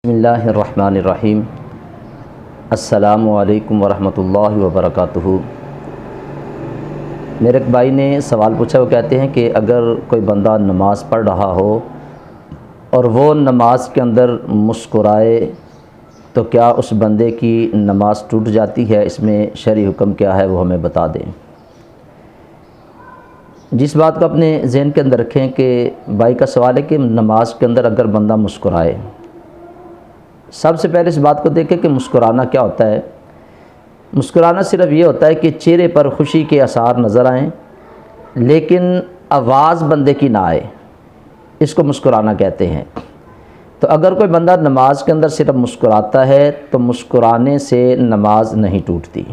بسم اللہ الرحمن الرحیم۔ السلام علیکم ورحمۃ اللہ وبرکاتہ۔ میرے ایک بھائی نے سوال پوچھا، وہ کہتے ہیں کہ اگر کوئی بندہ نماز پڑھ رہا ہو اور وہ نماز کے اندر مسکرائے تو کیا اس بندے کی نماز ٹوٹ جاتی ہے؟ اس میں شرعی حکم کیا ہے وہ ہمیں بتا دیں۔ جس بات کو اپنے ذہن کے اندر رکھیں کہ بھائی کا سوال ہے کہ نماز کے اندر اگر بندہ مسکرائے، سب سے پہلے اس بات کو دیکھیں کہ مسکرانا کیا ہوتا ہے۔ مسکرانا صرف یہ ہوتا ہے کہ چہرے پر خوشی کے آثار نظر آئیں لیکن آواز بندے کی نہ آئے، اس کو مسکرانا کہتے ہیں۔ تو اگر کوئی بندہ نماز کے اندر صرف مسکراتا ہے تو مسکرانے سے نماز نہیں ٹوٹتی۔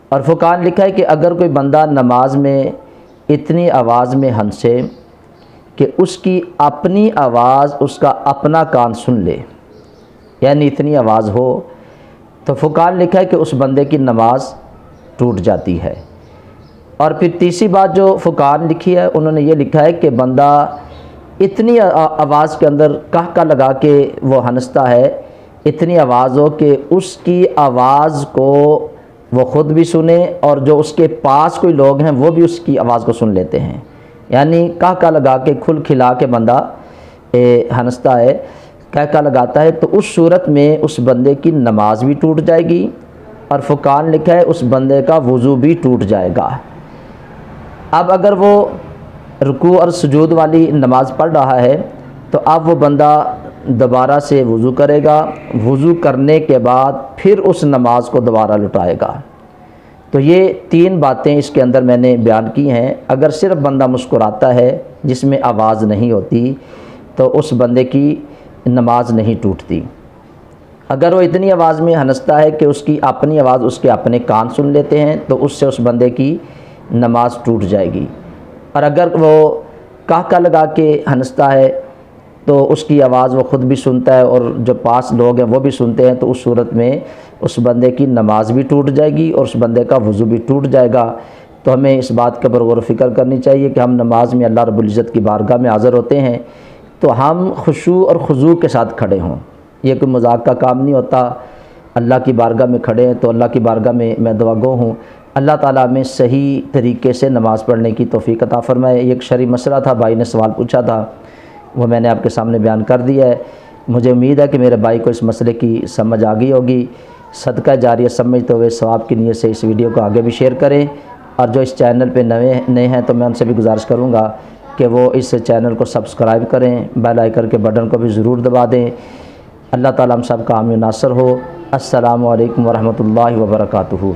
اور فقہاء نے لکھا ہے کہ اگر کوئی بندہ نماز میں اتنی آواز میں ہنسے کہ اس کی اپنی آواز اس کا اپنا کان سن لے، یعنی اتنی آواز ہو، تو فقہاء نے لکھا ہے کہ اس بندے کی نماز ٹوٹ جاتی ہے۔ اور پھر تیسری بات جو فقہاء نے لکھی ہے، انہوں نے یہ لکھا ہے کہ بندہ اتنی آواز کے اندر قہقہ لگا کے وہ ہنستا ہے، اتنی آواز ہو کہ اس کی آواز کو وہ خود بھی سنے اور جو اس کے پاس کوئی لوگ ہیں وہ بھی اس کی آواز کو سن لیتے ہیں، یعنی قہقہ لگا کے کھل کھلا کے بندہ ہنستا ہے، قہقہ لگاتا ہے، تو اس صورت میں اس بندے کی نماز بھی ٹوٹ جائے گی اور فقہاء نے لکھا ہے اس بندے کا وضو بھی ٹوٹ جائے گا۔ اب اگر وہ رکوع اور سجود والی نماز پڑھ رہا ہے تو اب وہ بندہ دوبارہ سے وضو کرے گا، وضو کرنے کے بعد پھر اس نماز کو دوبارہ لٹائے گا۔ تو یہ تین باتیں اس کے اندر میں نے بیان کی ہیں۔ اگر صرف بندہ مسکراتا ہے جس میں آواز نہیں ہوتی تو اس بندے کی نماز نہیں ٹوٹتی۔ اگر وہ اتنی آواز میں ہنستا ہے کہ اس کی اپنی آواز اس کے اپنے کان سن لیتے ہیں تو اس سے اس بندے کی نماز ٹوٹ جائے گی۔ اور اگر وہ قہقہ لگا کے ہنستا ہے تو اس کی آواز وہ خود بھی سنتا ہے اور جو پاس لوگ ہیں وہ بھی سنتے ہیں، تو اس صورت میں اس بندے کی نماز بھی ٹوٹ جائے گی اور اس بندے کا وضو بھی ٹوٹ جائے گا۔ تو ہمیں اس بات کے اوپر غور و فکر کرنی چاہیے کہ ہم نماز میں اللہ رب العزت کی بارگاہ میں حاضر ہوتے ہیں تو ہم خشوع اور خضوع کے ساتھ کھڑے ہوں۔ یہ کوئی مذاق کا کام نہیں ہوتا۔ اللہ کی بارگاہ میں کھڑے ہیں تو اللہ کی بارگاہ میں دعا گو ہوں، اللہ تعالیٰ میں صحیح طریقے سے نماز پڑھنے کی توفیق عطا فرمائے۔ یہ ایک شرعی مسئلہ تھا، بھائی نے سوال پوچھا تھا، وہ میں نے آپ کے سامنے بیان کر دیا ہے۔ مجھے امید ہے کہ میرے بھائی کو اس مسئلے کی سمجھ آ گئی ہوگی۔ صدقہ جاریہ سمجھتے ہوئے ثواب کی نیت سے اس ویڈیو کو آگے بھی شیئر کریں، اور جو اس چینل پہ نئے ہیں تو میں ان سے بھی گزارش کروں گا کہ وہ اس چینل کو سبسکرائب کریں، بیل آئیکن کے بٹن کو بھی ضرور دبا دیں۔ اللہ تعالیٰ ہم سب کا حامی و ناصر ہو۔ السلام علیکم ورحمۃ اللہ وبرکاتہ۔